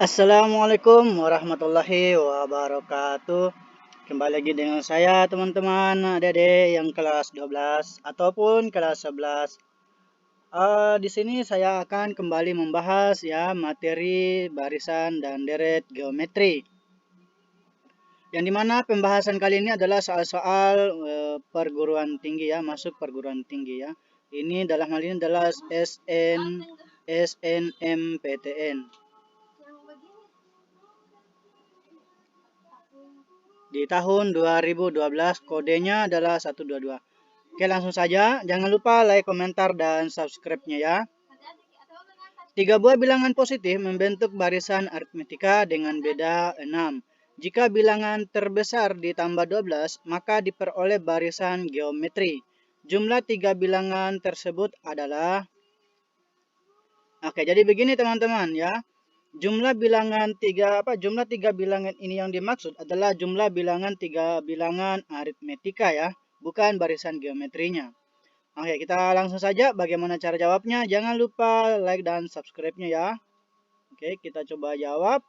Assalamualaikum warahmatullahi wabarakatuh. Kembali lagi dengan saya teman-teman adik-adik yang kelas 12 ataupun kelas 11. Di sini saya akan kembali membahas ya materi barisan dan deret geometri. Yang dimana pembahasan kali ini adalah soal-soal perguruan tinggi ya, masuk perguruan tinggi ya. Ini dalam hal ini adalah SNMPTN. Di tahun 2012 kodenya adalah 122. Oke, langsung saja. Jangan lupa like, komentar, dan subscribe-nya ya. 3 buah bilangan positif membentuk barisan aritmetika dengan beda 6. Jika bilangan terbesar ditambah 12, maka diperoleh barisan geometri. Jumlah 3 bilangan tersebut adalah... Oke, jadi begini teman-teman ya. Jumlah tiga bilangan ini yang dimaksud adalah jumlah bilangan 3 bilangan aritmetika ya, bukan barisan geometrinya. Oke, kita langsung saja bagaimana cara jawabnya. Jangan lupa like dan subscribe-nya ya. Oke, kita coba jawab.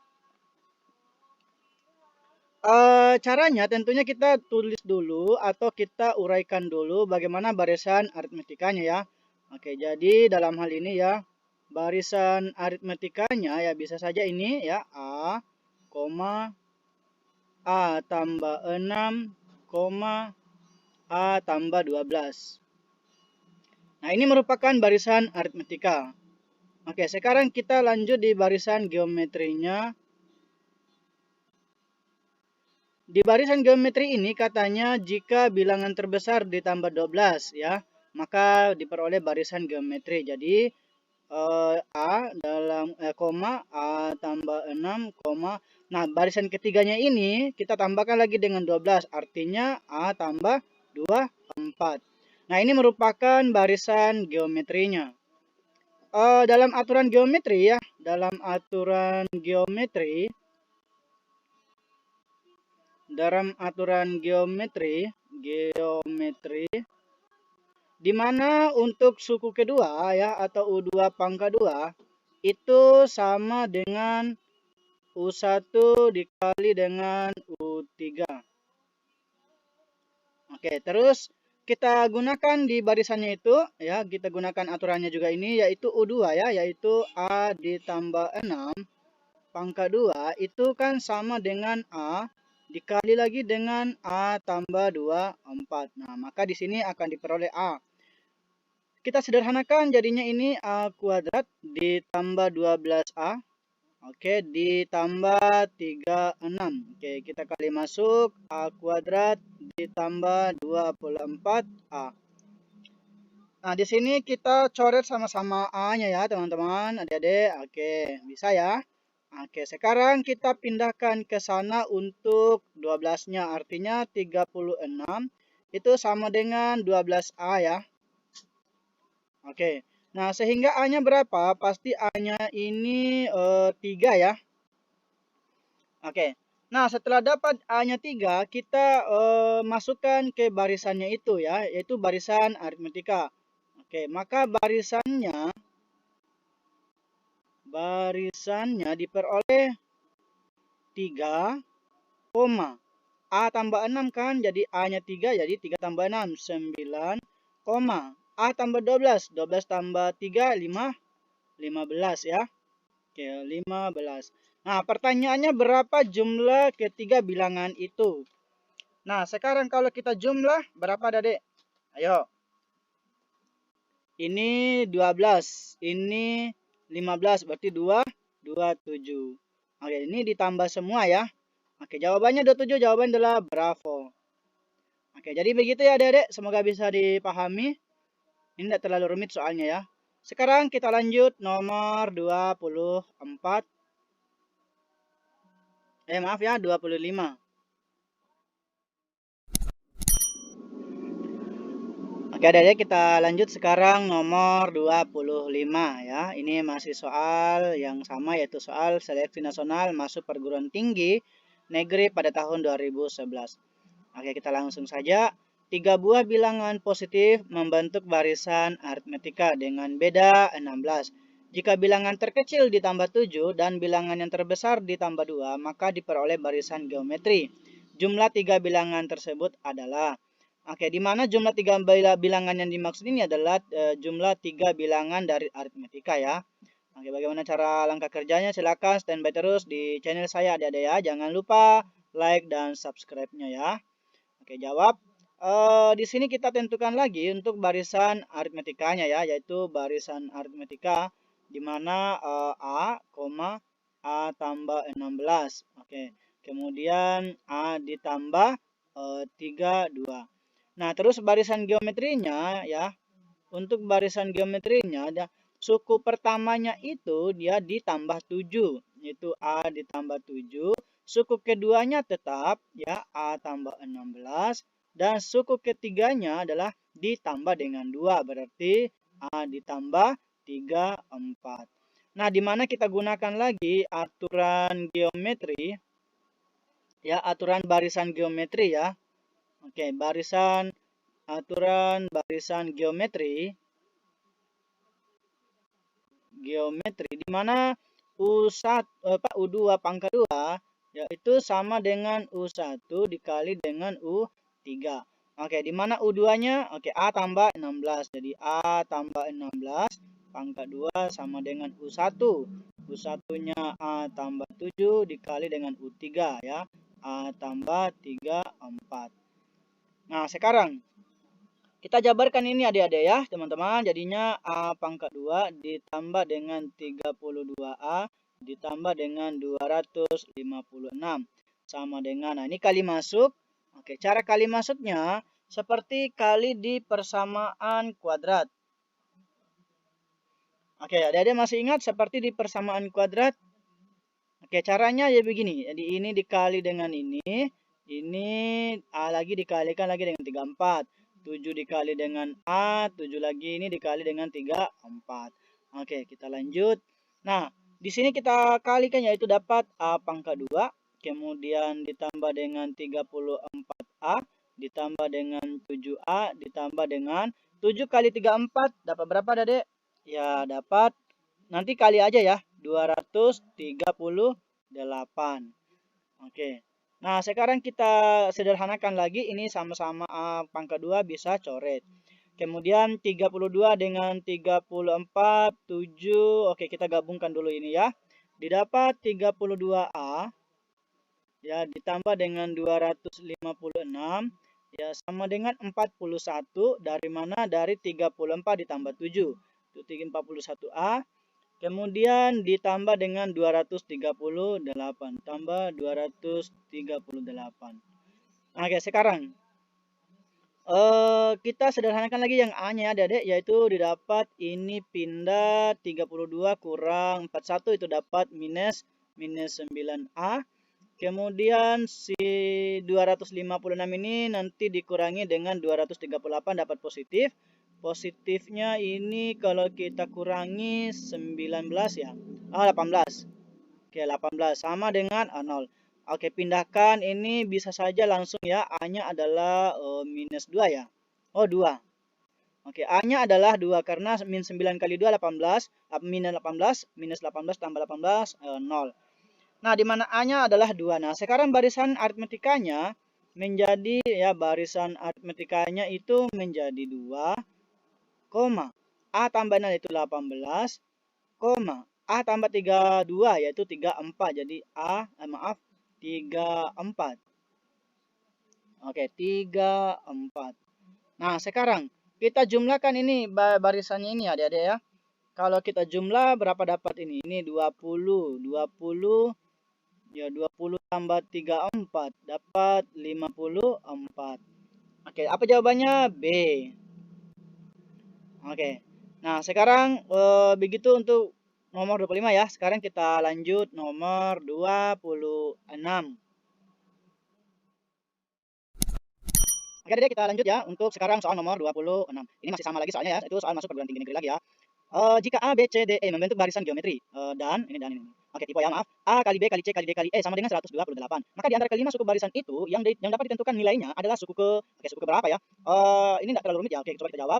Caranya tentunya kita tulis dulu atau kita uraikan dulu bagaimana barisan aritmetikanya ya. Oke, jadi dalam hal ini ya, barisan aritmetikanya ya bisa saja ini ya, A, A tambah 6, A tambah 12. Nah, ini merupakan barisan aritmetika. Oke, sekarang kita lanjut di barisan geometrinya. Di barisan geometri ini katanya jika bilangan terbesar ditambah 12 ya, maka diperoleh barisan geometri. Jadi A dalam A tambah 6, nah barisan ketiganya ini kita tambahkan lagi dengan 12, artinya A tambah 2, 4. Nah, ini merupakan barisan geometrinya. Dalam aturan geometri ya, dalam aturan geometri, di mana untuk suku kedua ya atau U2 pangkat 2 itu sama dengan U1 dikali dengan U3. Oke, terus kita gunakan di barisannya itu ya, kita gunakan aturannya juga ini yaitu U2 ya, yaitu A ditambah 6 pangkat 2 itu kan sama dengan A dikali lagi dengan A tambah 2, 4. Nah, maka di sini akan diperoleh A. Kita sederhanakan jadinya ini A kuadrat ditambah 12A. Oke, ditambah 36. Oke, kita kali masuk A kuadrat ditambah 24A. Nah, di sini kita coret sama-sama A-nya ya, teman-teman, adik-adik. Oke, bisa ya. Oke, sekarang kita pindahkan ke sana untuk 12-nya. Artinya 36 itu sama dengan 12A ya. Oke, nah sehingga A-nya berapa? Pasti A-nya ini 3 ya. Oke, nah setelah dapat A-nya 3, kita masukkan ke barisannya itu ya, yaitu barisan aritmetika. Oke, maka barisannya diperoleh 3, A tambah 6 kan, jadi A-nya 3, jadi 3 tambah 6, 9, A tambah 12, 12 tambah 3, 15 ya. Oke, 15. Nah, pertanyaannya berapa jumlah ketiga bilangan itu? Nah, sekarang kalau kita jumlah, berapa Dek? Ayo. Ini 12, ini 15, berarti 2, 27. Oke, ini ditambah semua ya. Oke, jawabannya 27, jawabannya adalah bravo. Oke, jadi begitu ya Dek, semoga bisa dipahami. Ini tidak terlalu rumit soalnya ya. Sekarang kita lanjut nomor 24. Maaf ya, 25. Oke, adik-adik kita lanjut sekarang nomor 25 ya. Ini masih soal yang sama yaitu soal seleksi nasional masuk perguruan tinggi negeri pada tahun 2011. Oke, kita langsung saja. 3 buah bilangan positif membentuk barisan aritmetika dengan beda 16. Jika bilangan terkecil ditambah 7 dan bilangan yang terbesar ditambah 2, maka diperoleh barisan geometri. Jumlah 3 bilangan tersebut adalah, oke, di mana jumlah 3 bilangan yang dimaksud ini adalah jumlah 3 bilangan dari aritmetika ya. Oke, bagaimana cara langkah kerjanya? Silakan standby terus di channel saya adik-adik ya. Jangan lupa like dan subscribe-nya ya. Oke, jawab. Di sini kita tentukan lagi untuk barisan aritmetikanya ya, yaitu barisan aritmetika di mana A, A tambah 16. Oke, kemudian A ditambah 3, 2. Nah, terus barisan geometrinya ya, untuk barisan geometrinya suku pertamanya itu dia ditambah 7, yaitu A ditambah 7. Suku keduanya tetap ya A tambah 16 dan suku ketiganya adalah ditambah dengan 2, berarti A ditambah 3, 4. Nah, di mana kita gunakan lagi aturan geometri ya, aturan barisan geometri ya. Oke, aturan barisan geometri di mana U2 pangkat 2 yaitu sama dengan U1 dikali dengan U3. Oke, di mana U2-nya? Oke, A tambah 16. Jadi A tambah 16 pangkat 2 sama dengan U1. U1-nya A tambah 7 dikali dengan U3 ya. A tambah 3, 4. Nah, sekarang kita jabarkan ini adik-adik ya, teman-teman. Jadinya A pangkat 2 ditambah dengan 32A ditambah dengan 256 sama dengan, nah ini kali masuk. Oke, cara kali masuknya seperti kali di persamaan kuadrat. Oke, adik-adik masih ingat seperti di persamaan kuadrat? Oke, caranya ya begini. Jadi ini dikali dengan ini A lagi dikalikan lagi dengan 34. 7 dikali dengan A, 7 lagi ini dikali dengan 3, 4. Oke, kita lanjut. Nah, di sini kita kalikan yaitu dapat A pangkat 2, kemudian ditambah dengan 34A, ditambah dengan 7A, ditambah dengan 7 kali 3, 4, dapat berapa Dek? Ya, dapat, nanti kali aja ya, 238. Oke. Nah, sekarang kita sederhanakan lagi. Ini sama-sama A pangkat 2 bisa coret. Kemudian 32 dengan 34, 7. Oke, kita gabungkan dulu ini ya. Didapat 32A ya ditambah dengan 256 ya sama dengan 41. Dari mana? Dari 34 ditambah 7. Itu 41A. Kemudian ditambah dengan 238. Tambah 238. Oke, sekarang kita sederhanakan lagi yang A-nya Adik-adik, yaitu didapat ini pindah 32 kurang 41 itu dapat minus 9A. Kemudian si 256 ini nanti dikurangi dengan 238 dapat positif. Positifnya ini kalau kita kurangi 19 ya. 18. Oke, 18 sama dengan 0. Oke, pindahkan ini bisa saja langsung ya. A-nya adalah minus 2 ya. Oh, 2. Oke, A-nya adalah 2 karena min 9 kali 2 18, minus 18, minus 18 tambah 18 0. Nah, di mana A-nya adalah 2. Nah, sekarang barisan aritmetikanya menjadi ya barisan aritmetikanya itu menjadi 2, A tambah 0 itu 18, A tambah 32 yaitu 34. Jadi 34. Oke, 34. Nah, sekarang kita jumlahkan ini barisannya ini adik-adik ya. Kalau kita jumlah berapa dapat ini? Ini 20. 20 ya 20 tambah 34 dapat 54. Oke, apa jawabannya? B. Oke. Nah, sekarang begitu untuk nomor 25 ya. Sekarang kita lanjut nomor 26. Oke, Dek, kita lanjut ya untuk sekarang soal nomor 26. Ini masih sama lagi soalnya ya. Itu soal masuk perguruan tinggi negeri lagi ya. Jika A, B, C, D, E membentuk barisan geometri dan ini. Oke, tipe ya, maaf. A kali B kali C kali D kali E sama dengan 128. Maka di antara kelima suku barisan itu yang dapat ditentukan nilainya adalah suku ke berapa ya? Ini enggak terlalu rumit ya. Oke, coba kita jawab.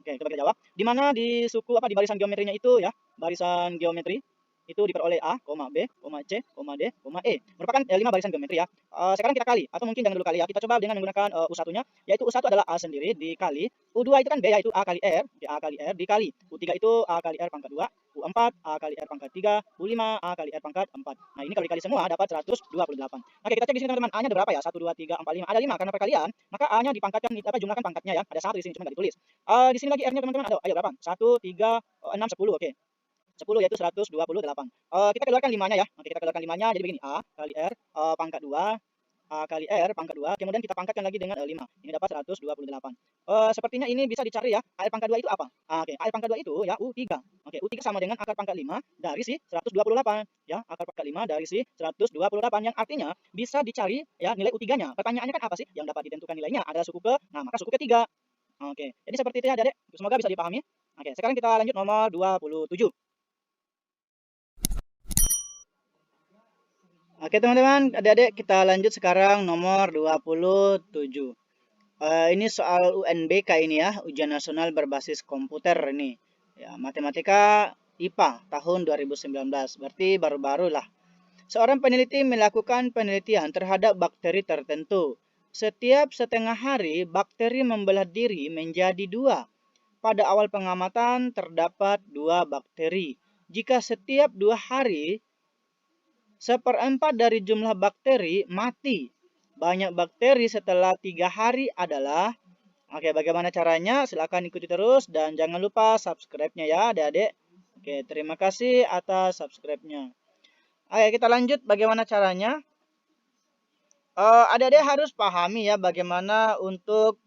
Oke, coba kita jawab. Di mana di suku apa di barisan geometrinya itu ya, barisan geometri itu diperoleh A, B, C, D, E. Merupakan 5 barisan geometri ya. Sekarang kita kali atau mungkin jangan dulu kali ya. Kita coba dengan menggunakan U1-nya, yaitu U1 adalah A sendiri dikali U2 itu kan B yaitu A kali R, A kali R dikali U3 itu A kali R pangkat 2, U4 A kali R pangkat 3, U5 A kali R pangkat 4. Nah, ini kalau dikali semua dapat 128. Oke, kita cek di sini teman-teman. A-nya ada berapa ya? 1 2 3 4 5. Ada 5 karena perkalian, maka A-nya dipangkatkan apa jumlahkan pangkatnya ya. Ada 1 di sini cuma enggak ditulis. Di sini lagi R-nya teman-teman ada. Ayo berapa? 1 3 6 10. Oke. 10 yaitu 128. Kita keluarkan 5-nya ya. Oke, kita keluarkan 5-nya jadi begini. A kali R pangkat 2, A kali R pangkat 2, kemudian kita pangkatkan lagi dengan 5. Ini dapat 128. Sepertinya ini bisa dicari ya. AR pangkat 2 itu apa? Oke, AR pangkat 2 itu ya U3. Oke, U3 sama dengan akar pangkat 5 dari si 128 ya. Akar pangkat 5 dari si 128 yang artinya bisa dicari ya nilai U3-nya. Pertanyaannya kan apa sih yang dapat ditentukan nilainya? Adalah suku ke, nah maka suku ketiga. Oke, jadi seperti itu ya Adik. Semoga bisa dipahami. Oke, sekarang kita lanjut nomor 27. Oke teman-teman, adik-adik kita lanjut sekarang nomor 27. Ini soal UNBK ini ya, Ujian Nasional Berbasis Komputer ini. Ya, Matematika IPA tahun 2019, berarti baru-baru lah. Seorang peneliti melakukan penelitian terhadap bakteri tertentu. Setiap setengah hari, bakteri membelah diri menjadi 2. Pada awal pengamatan terdapat 2 bakteri. Jika setiap 2 hari, 1/4 dari jumlah bakteri mati. Banyak bakteri setelah 3 hari adalah... Oke, bagaimana caranya? Silahkan ikuti terus dan jangan lupa subscribe-nya ya adik-adik. Oke, terima kasih atas subscribe-nya. Oke, kita lanjut bagaimana caranya. Adik-adik harus pahami ya bagaimana untuk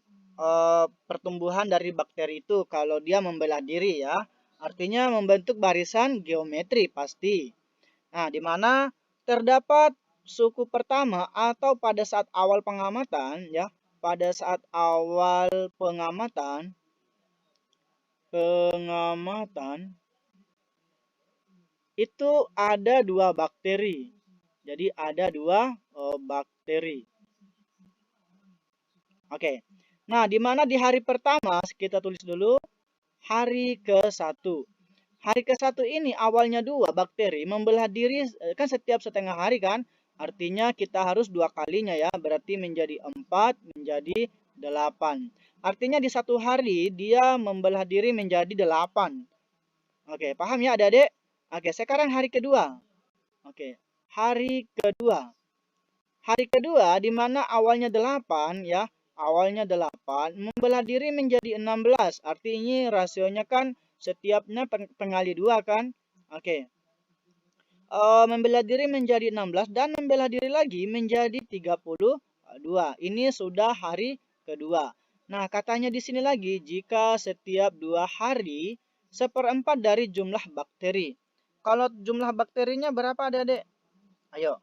pertumbuhan dari bakteri itu kalau dia membelah diri ya. Artinya membentuk barisan geometri pasti. Nah, di mana terdapat suku pertama atau pada saat awal pengamatan ya, pada saat awal pengamatan itu ada 2 bakteri. Jadi ada 2 bakteri. Oke. Nah, di mana di hari pertama kita tulis dulu hari ke-1. Hari ke-1 ini awalnya 2 bakteri membelah diri kan setiap setengah hari kan. Artinya kita harus 2 kalinya ya. Berarti menjadi 4 menjadi 8. Artinya di 1 hari dia membelah diri menjadi 8. Oke, paham ya adik-adik? Oke, sekarang hari kedua. Oke, hari kedua. Hari kedua di mana awalnya 8 ya. Awalnya 8 membelah diri menjadi 16. Artinya rasionya kan setiapnya pengali 2 kan. Oke. Membelah diri menjadi 16 dan membelah diri lagi menjadi 32. Ini sudah hari kedua. Nah, katanya di sini lagi jika setiap 2 hari 1/4 dari jumlah bakteri. Kalau jumlah bakterinya berapa adik-adik? Ayo.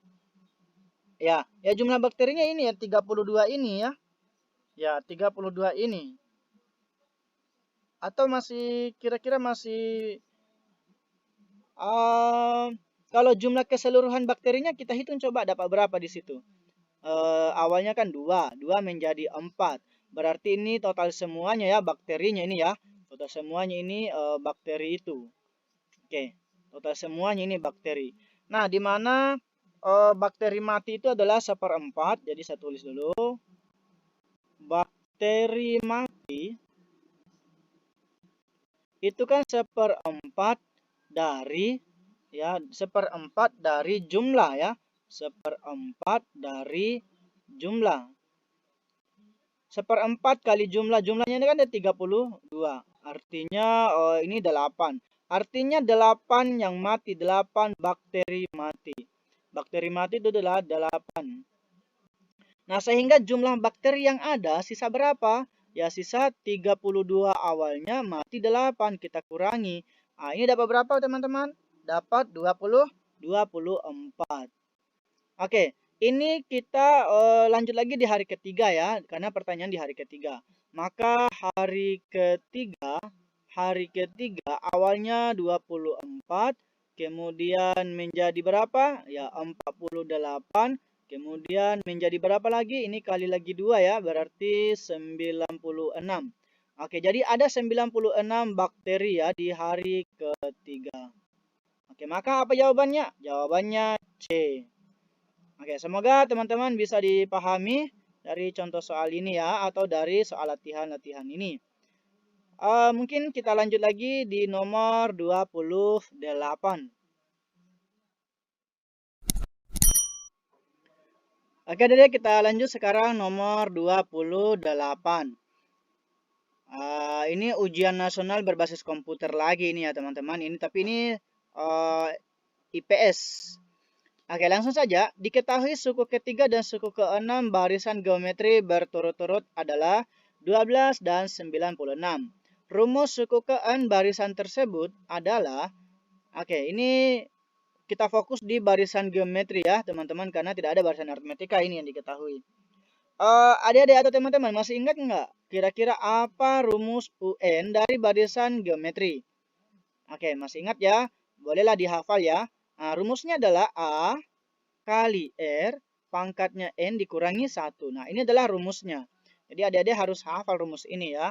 Ya jumlah bakterinya ini ya 32 ini ya. Ya, 32 ini. Atau masih kira-kira masih kalau jumlah keseluruhan bakterinya kita hitung coba dapat berapa di situ. Awalnya kan 2 menjadi 4. Berarti ini total semuanya ya bakterinya ini ya. Total semuanya ini bakteri itu. Oke, total semuanya ini bakteri. Nah, di mana bakteri mati itu adalah 1/4. Jadi saya tulis dulu. Bakteri mati itu kan 1/4 dari ya 1/4 dari jumlah ya 1/4 dari jumlah 1/4 kali jumlahnya ini kan ada 32 artinya ini 8 artinya 8 yang mati 8 bakteri mati itu adalah 8. Nah, sehingga jumlah bakteri yang ada sisa berapa? Ya, sisa 32 awalnya mati 8. Kita kurangi. Nah, ini dapat berapa teman-teman? Dapat 24. Oke, ini kita lanjut lagi di hari ketiga ya. Karena pertanyaan di hari ketiga. Maka hari ketiga awalnya 24. Kemudian menjadi berapa? Ya, 48. Kemudian menjadi berapa lagi? Ini kali lagi 2 ya, berarti 96. Oke, jadi ada 96 bakteri ya di hari ketiga. Oke, maka apa jawabannya? Jawabannya C. Oke, semoga teman-teman bisa dipahami dari contoh soal ini ya, atau dari soal latihan-latihan ini. Mungkin kita lanjut lagi di nomor 28. Oke, Dede, kita lanjut sekarang nomor 28. Ini ujian nasional berbasis komputer lagi ini ya, teman-teman. Tapi ini IPS. Oke, langsung saja. Diketahui suku ketiga dan suku keenam barisan geometri berturut-turut adalah 12 dan 96. Rumus suku ke-6 barisan tersebut adalah, oke, ini kita fokus di barisan geometri ya, teman-teman, karena tidak ada barisan aritmetika ini yang diketahui. Adik-adik atau teman-teman masih ingat nggak kira-kira apa rumus UN dari barisan geometri? Oke, masih ingat ya? Bolehlah dihafal ya. Nah, rumusnya adalah A kali R pangkatnya N dikurangi 1. Nah, ini adalah rumusnya. Jadi adik-adik harus hafal rumus ini ya.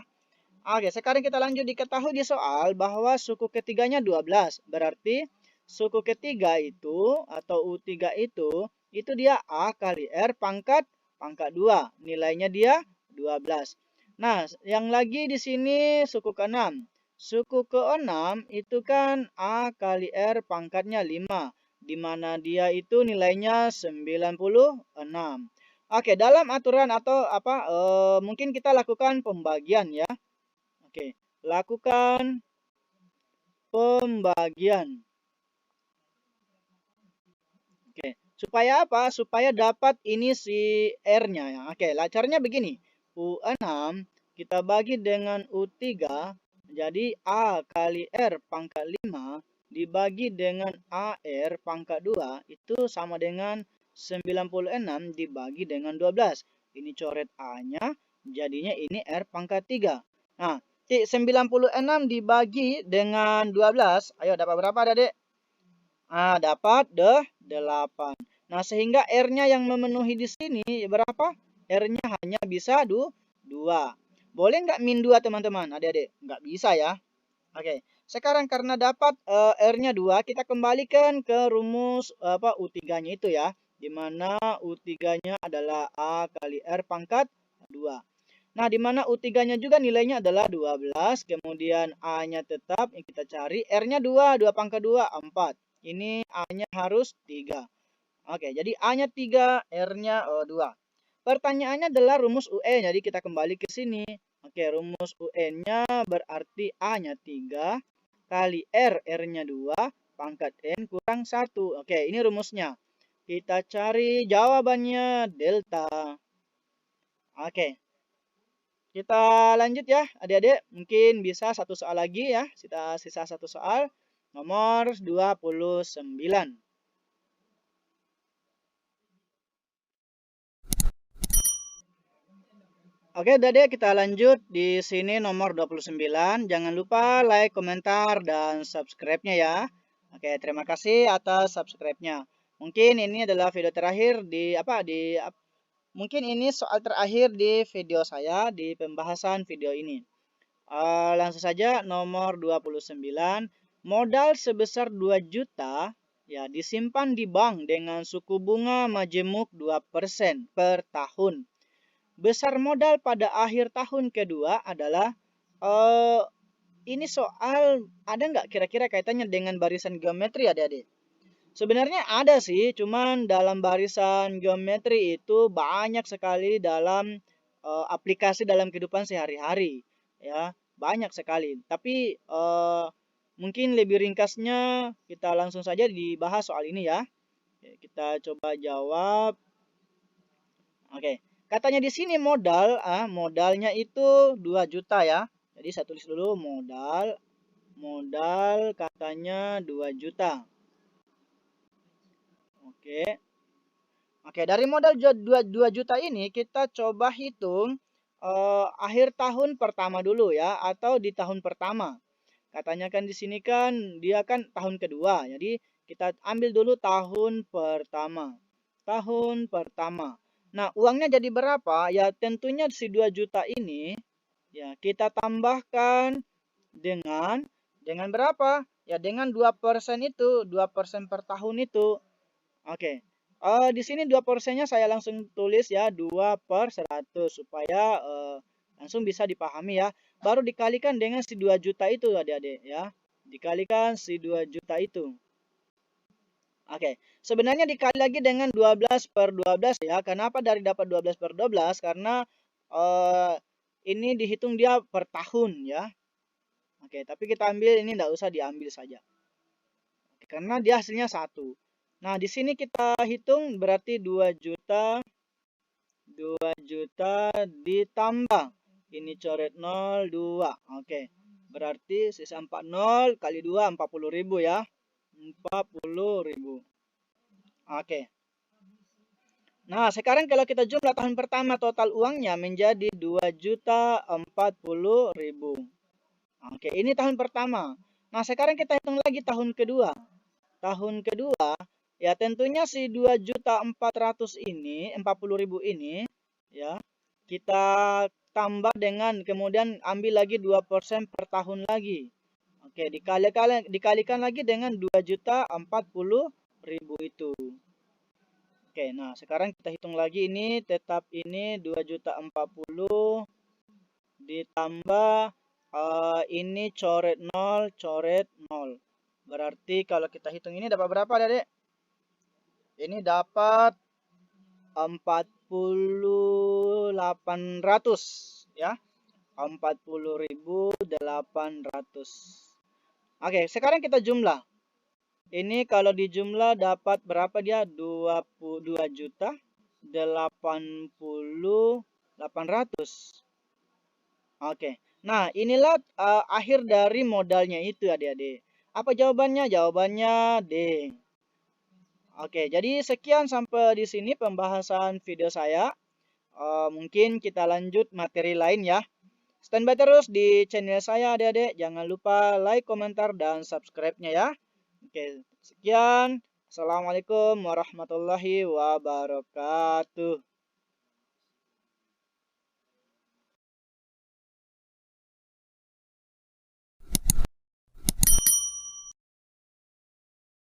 Oke, sekarang kita lanjut. Diketahui di soal bahwa suku ketiganya 12. Berarti suku ketiga itu atau U3 itu dia A kali R pangkat 2. Nilainya dia 12. Nah, yang lagi di sini suku ke-6. Suku ke-6 itu kan A kali R pangkatnya 5. Di mana dia itu nilainya 96. Oke, dalam aturan atau apa mungkin kita lakukan pembagian ya. Oke, lakukan pembagian. Oke, supaya apa? Supaya dapat ini si R-nya ya. Oke, caranya begini. U6 kita bagi dengan U3, jadi A kali R pangkat 5 dibagi dengan AR pangkat 2 itu sama dengan 96 dibagi dengan 12. Ini coret A-nya, jadinya ini R pangkat 3. Nah, 96 dibagi dengan 12, ayo dapat berapa, Adik? Dapat 8. Nah, sehingga R-nya yang memenuhi di sini berapa? R-nya hanya bisa 2. Boleh nggak min 2, teman-teman? Adik-adik? Nggak bisa ya. Oke. Sekarang karena dapat R-nya 2, kita kembalikan ke rumus U3-nya itu ya. Di mana U3-nya adalah A kali R pangkat 2. Nah, di mana U3-nya juga nilainya adalah 12, kemudian A-nya tetap yang kita cari, R-nya 2, 2 pangkat 2, 4. Ini A-nya harus 3. Oke, jadi A-nya 3, R-nya 2. Pertanyaannya adalah rumus UN, jadi kita kembali ke sini. Oke, rumus UN-nya berarti A-nya 3 kali R, R-nya 2, pangkat N kurang 1. Oke, ini rumusnya. Kita cari jawabannya delta. Oke. Kita lanjut ya, adik-adik. Mungkin bisa satu soal lagi ya. Kita sisa satu soal. Nomor 29. Oke, adik-adik, kita lanjut di sini nomor 29. Jangan lupa like, komentar, dan subscribe-nya ya. Oke, terima kasih atas subscribe-nya. Mungkin ini adalah video terakhir mungkin ini soal terakhir di video saya di pembahasan video ini. Langsung saja nomor 29. Modal sebesar 2 juta ya disimpan di bank dengan suku bunga majemuk 2% per tahun. Besar modal pada akhir tahun kedua adalah ini soal ada nggak kira-kira kaitannya dengan barisan geometri, adik-adik? Sebenarnya ada sih, cuman dalam barisan geometri itu banyak sekali dalam aplikasi dalam kehidupan sehari-hari, ya banyak sekali. Tapi mungkin lebih ringkasnya kita langsung saja dibahas soal ini ya. Oke, kita coba jawab. Oke, katanya di sini modalnya itu 2 juta ya. Jadi saya tulis dulu modal katanya 2 juta. Oke. Oke, dari modal 2 juta ini kita coba hitung akhir tahun pertama dulu ya, atau di tahun pertama. Katanya kan di sini kan dia kan tahun kedua. Jadi kita ambil dulu tahun pertama. Tahun pertama. Nah, uangnya jadi berapa? Ya tentunya si 2 juta ini Ya, kita tambahkan dengan berapa? Ya, dengan 2% itu, 2% per tahun itu. Oke. Di sini 2%-nya saya langsung tulis ya, 2/100 supaya langsung bisa dipahami ya. Baru dikalikan dengan si 2 juta itu adik-adik ya. Dikalikan si 2 juta itu. Oke, sebenarnya dikali lagi dengan 12/12 ya. Kenapa dari dapat 12/12? Karena ini dihitung dia per tahun ya. Oke, tapi kita ambil ini tidak usah diambil saja. Oke, karena dia hasilnya 1. Nah, di sini kita hitung berarti 2 juta ditambah ini coret 0 2. Oke. Berarti sisa 40 kali 2 40.000 ya. 40.000. Oke. Nah, sekarang kalau kita jumlah tahun pertama total uangnya menjadi 2.040.000. Oke, ini tahun pertama. Nah, sekarang kita hitung lagi tahun kedua. Tahun kedua, ya tentunya si 2.400 ini, 40.000 ini, ya, kita tambah dengan kemudian ambil lagi 2% per tahun lagi. Oke, dikalikan lagi dengan 2.040.000 itu. Oke, nah sekarang kita hitung lagi ini tetap ini 2.040.000 ditambah ini coret 0 coret 0. Berarti kalau kita hitung ini dapat berapa, Adik? Ini dapat 4800 ya. 40.800. Oke, sekarang kita jumlah. Ini kalau dijumlah dapat berapa dia? 22 juta 80.800. Oke. Nah, inilah akhir dari modalnya itu adik-adik. Apa jawabannya? Jawabannya D. Oke, jadi sekian sampai di sini pembahasan video saya. Mungkin kita lanjut materi lain ya. Standby terus di channel saya adik-adik. Jangan lupa like, komentar, dan subscribe-nya ya. Oke, sekian. Assalamualaikum warahmatullahi wabarakatuh.